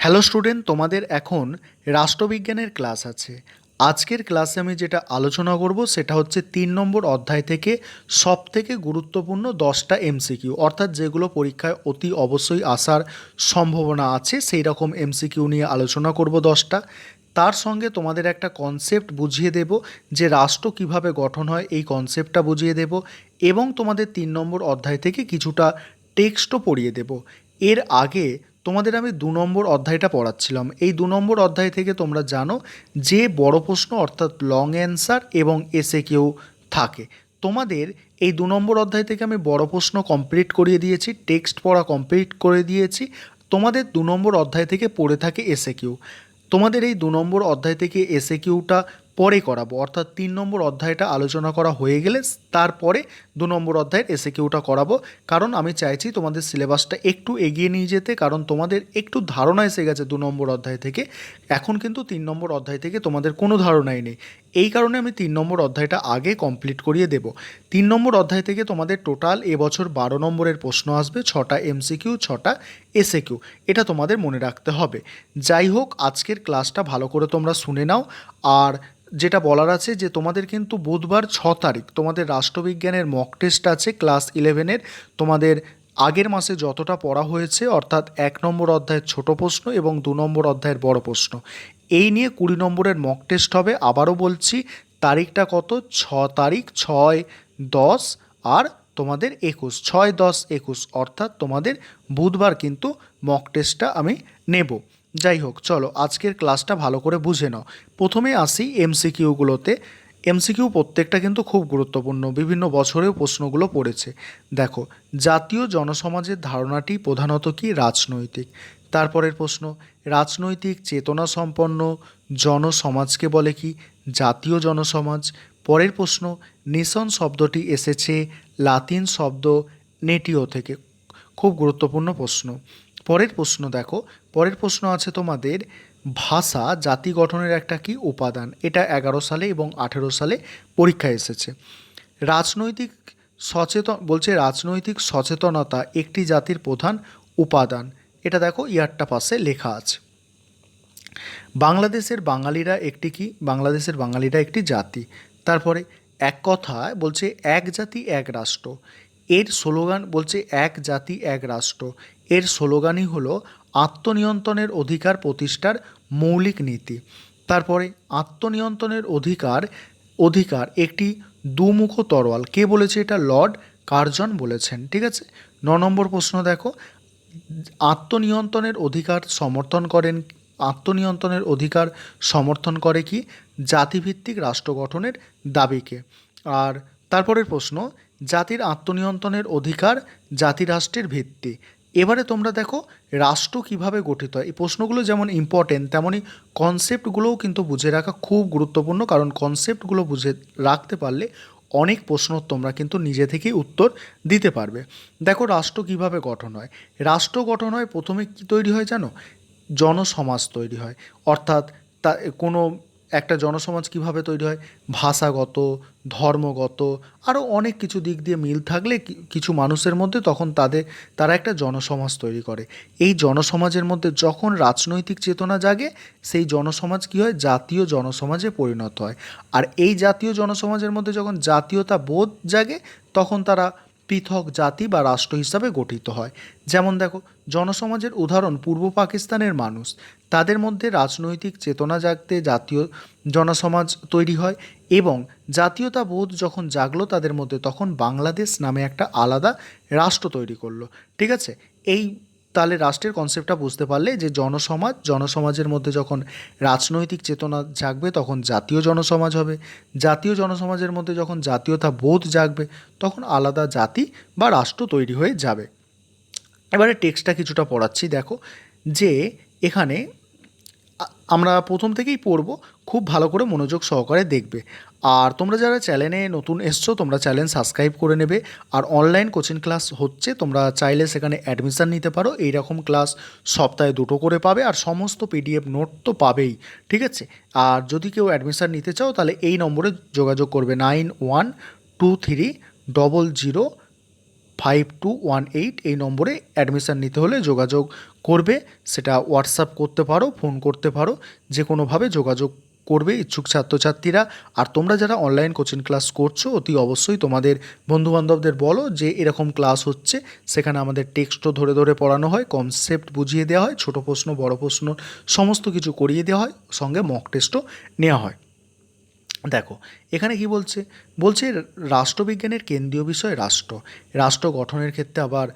Hello student, তোমাদের এখন রাষ্ট্রবিজ্ঞানের class আছে। আজকের ক্লাসে আমি যেটা আলোচনা করব সেটা হচ্ছে 3 নম্বর অধ্যায় থেকে সবথেকে গুরুত্বপূর্ণ 10টা এমসিকিউ, অর্থাৎ যেগুলো পরীক্ষায় অতি অবশ্যই আসার সম্ভাবনা আছে সেই রকম এমসিকিউ নিয়ে আলোচনা করব 10টা। তার সঙ্গে তোমাদের একটা কনসেপ্ট বুঝিয়ে দেব যে রাষ্ট্র কিভাবে গঠন হয়, এই কনসেপ্টটা বুঝিয়ে দেব এবং তোমাদের 3 নম্বর অধ্যায় থেকে কিছুটা টেক্সটও পড়িয়ে দেব। এর আগে তোমাদের আমি 2 নম্বর অধ্যায়টা পড়াচ্ছিলাম। এই 2 নম্বর অধ্যায় থেকে তোমরা জানো যে বড় প্রশ্ন অর্থাৎ লং অ্যান্সার এবং এসে কেউ থাকে। তোমাদের এই 2 নম্বর অধ্যায় থেকে আমি বড় প্রশ্ন কমপ্লিট করিয়ে দিয়েছি, টেক্সট পড়া কমপ্লিট করে দিয়েছি। তোমাদের 2 নম্বর অধ্যায় থেকে পড়ে থাকে এসে কিউ। তোমাদের এই 2 নম্বর অধ্যায় থেকে এসে কিউটা পরে করাবো, অর্থাৎ 3 নম্বর অধ্যায়টা আলোচনা করা হয়ে গেলে তারপরে 2 নম্বর অধ্যায়ের এসে কিউটা করাবো। কারণ আমি চাইছি তোমাদের সিলেবাসটা একটু এগিয়ে নিয়ে যেতে, কারণ তোমাদের একটু ধারণা এসে গেছে 2 নম্বর অধ্যায় থেকে। এখন কিন্তু 3 নম্বর অধ্যায় থেকে তোমাদের কোনো ধারণাই নেই। এই কারণে আমি 3 নম্বর অধ্যায়টা আগে কমপ্লিট করিয়ে দেব। 3 নম্বর অধ্যায় থেকে তোমাদের টোটাল এবছর 12 নম্বরের প্রশ্ন আসবে, 6টা এমসিকিউ, 6টা এসএ কিউ। এটা তোমাদের মনে রাখতে হবে। যাই হোক, আজকের ক্লাসটা ভালো করে তোমরা শুনে নাও। আর যেটা বলার আছে যে তোমাদের কিন্তু বুধবার 6 তারিখ তোমাদের রাষ্ট্রবিজ্ঞানের মক টেস্ট আছে ক্লাস 11-এর। তোমাদের আগের মাসে যতটা পড়া হয়েছে, অর্থাৎ 1 নম্বর অধ্যায়ের ছোট প্রশ্ন এবং 2 নম্বর অধ্যায়ের বড় প্রশ্ন, এই নিয়ে 20 নম্বরের মক টেস্ট হবে। আবারও বলছি, তারিখটা কত? 6 তারিখ, 6, 10 আর তোমাদের 21, 6, 10, 21, অর্থাৎ তোমাদের বুধবার কিন্তু মক টেস্টটা আমি নেব। যাই হোক, চলো আজকের ক্লাসটা ভালো করে বুঝে নাও। প্রথমে আসি এমসিকিউগুলোতে। এমসিকিউ প্রত্যেকটা কিন্তু খুব গুরুত্বপূর্ণ, বিভিন্ন বছরেও প্রশ্নগুলো পড়েছে। দেখো, জাতীয় জনসমাজের ধারণাটি প্রধানত কি? রাজনৈতিক। তারপরের প্রশ্ন, রাজনৈতিক চেতনা সম্পন্ন জনসমাজকে বলে কি? জাতীয় জনসমাজ। পরের প্রশ্ন, নেশন শব্দটি এসেছে লাতিন শব্দ নেটিও থেকে। খুব গুরুত্বপূর্ণ প্রশ্ন। পরের প্রশ্ন দেখো, পরের প্রশ্ন আছে তোমাদের, ভাষা জাতি গঠনের একটা কি উপাদান? এটা 11 সালে এবং 18 সালে পরীক্ষায় এসেছে। রাজনৈতিক বলছে রাজনৈতিক সচেতনতা একটি জাতির প্রধান উপাদান। এটা দেখো ইয়ারটা পাশে লেখা আছে। বাংলাদেশের বাঙালিরা একটি কি? বাংলাদেশের বাঙালিরা একটি জাতি। তারপরে এক কথায় বলছে এক জাতি এক রাষ্ট্র। এর স্লোগান বলছে এক জাতি এক রাষ্ট্র। এর স্লোগানই হলো আত্মনিয়ন্ত্রণের অধিকার প্রতিষ্ঠার মৌলিক নীতি। তারপরে আত্মনিয়ন্ত্রণের অধিকার একটি দুমুখো তরোয়াল। কে বলেছে এটা? লর্ড কার্জন বলেছেন। ঠিক আছে। 9 নম্বর প্রশ্ন দেখো, আত্মনিয়ন্ত্রণের অধিকার সমর্থন করেন আত্মনিয়ন্ত্রণের অধিকার সমর্থন করে কি? জাতিভিত্তিক রাষ্ট্র গঠনের দাবিকে। আর তারপরের প্রশ্ন, জাতির আত্মনিয়ন্ত্রণের অধিকার জাতিরাষ্ট্রের ভিত্তি। এবারে তোমরা দেখো রাষ্ট্র কিভাবে গঠিত হয়। এই প্রশ্নগুলো যেমন ইম্পর্টেন্ট, তেমনই কনসেপ্টগুলোও কিন্তু বুঝে রাখা খুব গুরুত্বপূর্ণ, কারণ কনসেপ্টগুলো বুঝে রাখতে পারলে অনেক প্রশ্ন তোমরা কিন্তু নিজে থেকেই উত্তর দিতে পারবে। দেখো রাষ্ট্র কিভাবে গঠন হয়। রাষ্ট্র গঠন হয় প্রথমে কি তৈরি হয় জানো? জনসমাজ তৈরি হয়। অর্থাৎ তা কোনো একটা জনসমাজ কিভাবে তৈরি হয়? ভাষাগত, ধর্মগত, আরও অনেক কিছু দিক দিয়ে মিল থাকলে কিছু মানুষের মধ্যে তখন তারা একটা জনসমাজ তৈরি করে। এই জনসমাজের মধ্যে যখন রাজনৈতিক চেতনা জাগে, সেই জনসমাজ কী হয়? জাতীয় জনসমাজে পরিণত হয়। আর এই জাতীয় জনসমাজের মধ্যে যখন জাতীয়তা বোধ জাগে, তখন তারা পৃথক জাতি বা রাষ্ট্র হিসাবে গঠিত হয়। যেমন দেখো, জনসমাজের উদাহরণ পূর্ব পাকিস্তানের মানুষ। তাদের মধ্যে রাজনৈতিক চেতনা জাগতে জাতীয় জনসমাজ তৈরি হয় এবং জাতীয়তা বোধ যখন জাগলো তাদের মধ্যে, তখন বাংলাদেশ নামে একটা আলাদা রাষ্ট্র তৈরি করলো। ঠিক আছে। এই তাহলে রাষ্ট্রের কনসেপ্টটা বুঝতে পারলে যে জনসমাজের মধ্যে যখন রাজনৈতিক চেতনা জাগবে তখন জাতীয় জনসমাজ হবে। জাতীয় জনসমাজের মধ্যে যখন জাতীয়তা বোধ জাগবে তখন আলাদা জাতি বা রাষ্ট্র তৈরি হয়ে যাবে। এবারে টেক্সটটা কিছুটা পড়াচ্ছি। দেখো যে এখানে আমরা প্রথম থেকেই পড়ব, খুব ভালো করে মনোযোগ সহকারে দেখবে। আর তোমরা যারা চ্যানেলে নতুন এসছো তোমরা চ্যানেল সাবস্ক্রাইব করে নেবে। আর অনলাইন কোচিং ক্লাস হচ্ছে, তোমরা চাইলে সেখানে অ্যাডমিশান নিতে পারো। এইরকম ক্লাস সপ্তাহে 2টো করে পাবে, আর সমস্ত পিডিএফ নোট তো পাবেই। ঠিক আছে। আর যদি কেউ অ্যাডমিশান নিতে চাও তাহলে এই নম্বরে যোগাযোগ করবে, 912300 5218 এই নম্বরে অ্যাডমিশান নিতে হলে যোগাযোগ করবে। সেটা হোয়াটসঅ্যাপ করতে পারো, ফোন করতে পারো, যে কোনোভাবে যোগাযোগ করবে ইচ্ছুক ছাত্রছাত্রীরা। আর তোমরা যারা অনলাইন কোচিং ক্লাস করছো অতি অবশ্যই তোমাদের বন্ধুবান্ধবদের বলো যে এরকম ক্লাস হচ্ছে, সেখানে আমাদের টেক্সটও ধরে ধরে পড়ানো হয়, কনসেপ্ট বুঝিয়ে দেওয়া হয়, ছোট প্রশ্ন বড় প্রশ্ন সমস্ত কিছু করিয়ে দেওয়া হয়, সঙ্গে মক টেস্টও নেওয়া হয়। দেখো এখানে কি বলছে, বলছে রাষ্ট্রবিজ্ঞানের কেন্দ্রীয় বিষয় রাষ্ট্র। রাষ্ট্র গঠনের ক্ষেত্রে আবার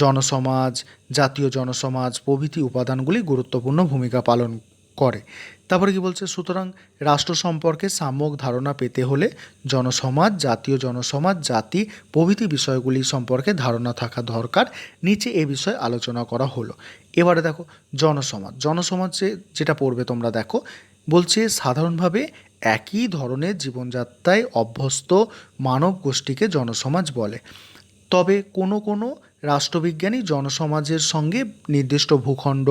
জনসমাজ, জাতীয় জনসমাজ প্রভৃতি উপাদানগুলি গুরুত্বপূর্ণ ভূমিকা পালন করে। তারপরে কি বলছে, সুতরাং রাষ্ট্র সম্পর্কে সাম্যক ধারণা পেতে হলে জনসমাজ, জাতীয় জনসমাজ, জাতি প্রভৃতি বিষয়গুলি সম্পর্কে ধারণা থাকা দরকার। নিচে এ বিষয়ে আলোচনা করা হলো। এবারে দেখো জনসমাজ, জনসমাজে যেটা পড়বে তোমরা দেখো, বলছে সাধারণভাবে একই ধরনের জীবনযাত্রায় অভ্যস্ত মানব গোষ্ঠীকে জনসমাজ বলে। তবে কোনো কোনো রাষ্ট্রবিজ্ঞানী জনসমাজের সঙ্গে নির্দিষ্ট ভূখণ্ড,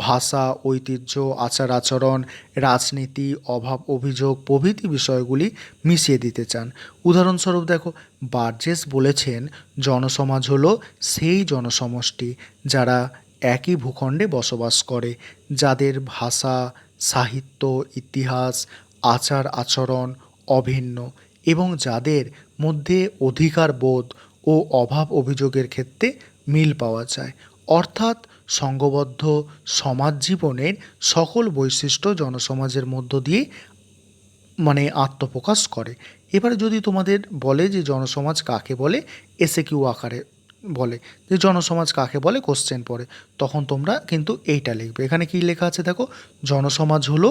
ভাষা, ঐতিহ্য, আচার আচরণ, রাজনীতি, অভাব অভিযোগ প্রভৃতি বিষয়গুলি মিশিয়ে দিতে চান। উদাহরণস্বরূপ দেখো, বার্জেস বলেছেন জনসমাজ হলো সেই জনসমষ্টি যারা একই ভূখণ্ডে বসবাস করে, যাদের ভাষা, সাহিত্য, ইতিহাস, আচার আচরণ অভিন্ন এবং যাদের মধ্যে অধিকার বোধ ও অভাব অভিযোগের ক্ষেত্রে মিল পাওয়া যায়। অর্থাৎ সংঘবদ্ধ সমাজ জীবনের সকল বৈশিষ্ট্য জনসমাজের মধ্য দিয়ে আত্মপ্রকাশ করে। এবারে যদি তোমাদের বলে যে জনসমাজ কাকে বলে, এসএকিউ আকারে বলে যে জনসমাজ কাকে বলে কোশ্চেন পড়ে, তখন তোমরা কিন্তু এইটা লিখবে। এখানে কি লেখা আছে দেখো, জনসমাজ হলো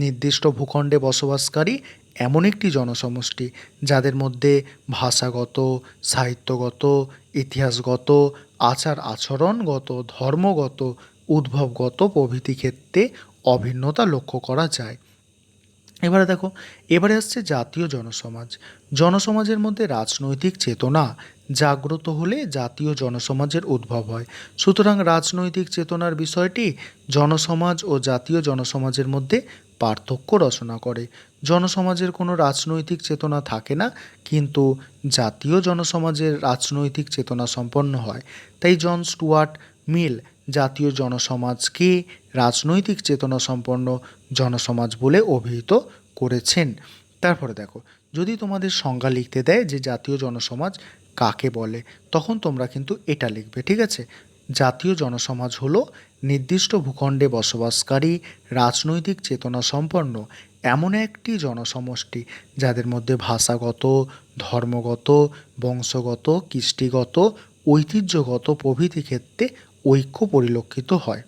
নির্দিষ্ট ভূখণ্ডে বসবাসকারী এমন একটি জনসমষ্টি যাদের মধ্যে ভাষাগত, সাহিত্যগত, ইতিহাসগত, আচার আচরণগত, ধর্মগত, উদ্ভবগত প্রভৃতি ক্ষেত্রে অভিন্নতা লক্ষ্য করা যায়। এবারে দেখো, এবারে আসছে জাতীয় জনসমাজ। জনসমাজের মধ্যে রাজনৈতিক চেতনা জাগ্রত হলে জাতীয় জনসমাজের উদ্ভব হয়। সুতরাং রাজনৈতিক চেতনার বিষয়টি জনসমাজ ও জাতীয় জনসমাজের মধ্যে পার্থক্য রচনা করে। জনসমাজের কোনো রাজনৈতিক চেতনা থাকে না, কিন্তু জাতীয় জনসমাজের রাজনৈতিক চেতনা সম্পন্ন হয়। তাই জন স্টুয়ার্ট মিল জাতীয় জনসমাজকে রাজনৈতিক চেতনা সম্পন্ন জনসমাজ বলে অভিহিত করেছেন। তারপরে দেখো, যদি তোমাদের সংজ্ঞা লিখতে দেয় যে জাতীয় জনসমাজ কাকে বলে, তখন তোমরা কিন্তু এটা লিখবে, ঠিক আছে। জাতীয় জনসমাজ হলো নির্দিষ্ট ভূখণ্ডে বসবাসকারী রাজনৈতিক চেতনা সম্পন্ন এমন একটি জনসমষ্টি যাদের মধ্যে ভাষাগত, ধর্মগত, বংশগত, কৃষ্টিগত, ঐতিহ্যগত প্রভৃতি ক্ষেত্রে ঐক্য পরিলক্ষিত হয়।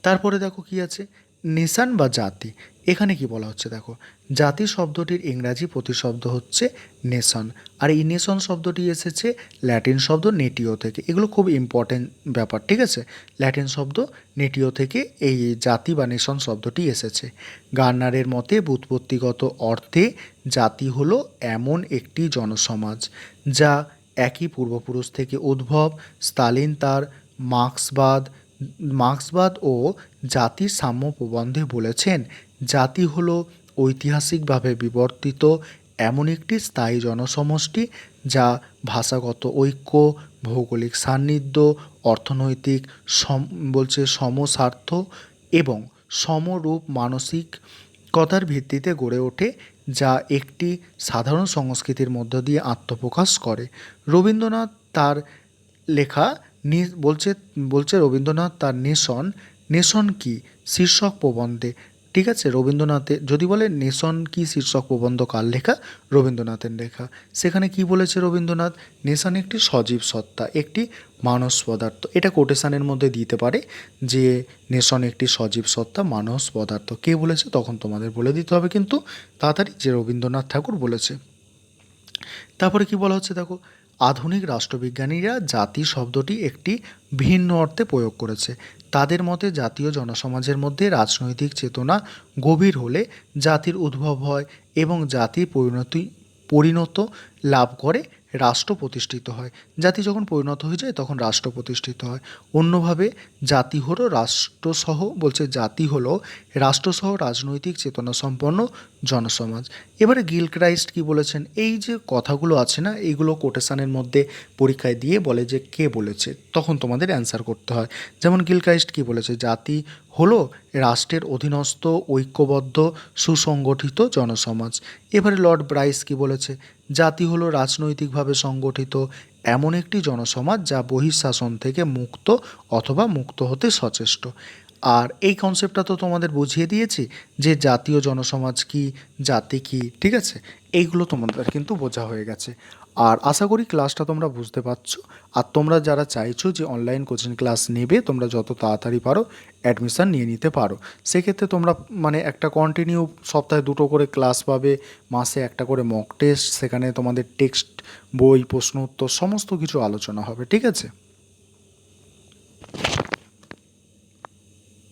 তারপরে দেখো কি আছে, নেশান বা জাতি। এখানে কি বলা হচ্ছে দেখো, জাতি শব্দটির ইংরাজি প্রতিশব্দ হচ্ছে নেশন, আর এই নেশন শব্দটি এসেছে ল্যাটিন শব্দ নেটিও থেকে। এগুলো খুব ইম্পর্টেন্ট ব্যাপার, ঠিক আছে। ল্যাটিন শব্দ নেটিও থেকে এই জাতি বা নেশন শব্দটি এসেছে। গার্নারের মতে ব্যুৎপত্তিগত অর্থে জাতি হলো এমন একটি জনসমাজ যা একই পূর্বপুরুষ থেকে উদ্ভব। স্তালিন তার মার্ক্সবাদ ও জাতির সাম্য প্রবন্ধে বলেছেন, জাতি হলো ঐতিহাসিকভাবে বিবর্তিত এমন একটি স্থায়ী জনসমষ্টি যা ভাষাগত ঐক্য, ভৌগোলিক সান্নিধ্য, অর্থনৈতিক সমস্বার্থ এবং সমরূপ মানসিকতার ভিত্তিতে গড়ে ওঠে, যা একটি সাধারণ সংস্কৃতির মধ্য দিয়ে আত্মপ্রকাশ করে। রবীন্দ্রনাথ তার লেখা বলছে রবীন্দ্রনাথ তার নেশন কি শীর্ষক প্রবন্ধে, ঠিক আছে। রবীন্দ্রনাথের যদি বলে নেশন কি শীর্ষক প্রবন্ধ কার লেখা, রবীন্দ্রনাথের লেখা। সেখানে কি বলেছে রবীন্দ্রনাথ, নেশন একটি সজীব সত্তা, একটি মানস পদার্থ। এটা কোটেশনের মধ্যে দিতে পারে যে নেশন একটি সজীব সত্তা, মানস পদার্থ। কে বলেছে তখন তোমাদের বলে দিতে হবে কিন্তু তাড়াতাড়ি, যে রবীন্দ্রনাথ ঠাকুর বলেছে। তারপরে কি বলা হচ্ছে দেখো, আধুনিক রাষ্ট্রবিজ্ঞানীরা জাতি শব্দটি একটি ভিন্ন অর্থে প্রয়োগ করেছে। তাদের মতে জাতীয় জনসমাজের মধ্যে রাজনৈতিক চেতনা গভীর হলে জাতির উদ্ভব হয় এবং জাতি পরিণত লাভ করে রাষ্ট্র প্রতিষ্ঠিত হয়। জাতি যখন পরিণত হয়ে যায় তখন রাষ্ট্র প্রতিষ্ঠিত হয়। অন্যভাবে জাতি হলো রাষ্ট্রসহ, বলছে জাতি হলো রাষ্ট্রসহ রাজনৈতিক চেতনা সম্পন্ন জনসমাজ। এবারে গিলক্রাইস্ট কি বলেছেন, এই যে কথাগুলো আছে না, এইগুলো কোটেশনের মধ্যে পরীক্ষায় দিয়ে বলে যে কে বলেছে, তখন তোমাদের অ্যান্সার করতে হয়। যেমন গিলক্রাইস্ট কি বলেছে, জাতি হলো রাষ্ট্রের অধীনস্থ ঐক্যবদ্ধ সুসংগঠিত জনসমাজ। এবারে লর্ড ব্রাইস কি বলেছে, জাতি হলো রাজনৈতিকভাবে সংগঠিত এমন একটি জনসমাজ যা বহিঃশাসন থেকে মুক্ত অথবা মুক্ত হতে সচেষ্ট। আর এই কনসেপ্টটা তো তোমাদের বুঝিয়ে দিয়েছি যে জাতীয় জনসমাজ কি, জাতি কি, ঠিক আছে, এইগুলো তোমাদের কিন্তু বোঝা হয়ে গেছে। আর আশা করি ক্লাসটা তোমরা বুঝতে পারছো। আর তোমরা যারা চাইছো যে অনলাইন কোচিং ক্লাস নেবে, তোমরা যত তাড়াতাড়ি পারো অ্যাডমিশান নিয়ে নিতে পারো। সেক্ষেত্রে তোমরা মানে একটা কন্টিনিউ সপ্তাহে 2টো করে ক্লাস পাবে, মাসে একটা করে মক টেস্ট, সেখানে তোমাদের টেক্সট বই, প্রশ্ন উত্তর সমস্ত কিছু আলোচনা হবে, ঠিক আছে।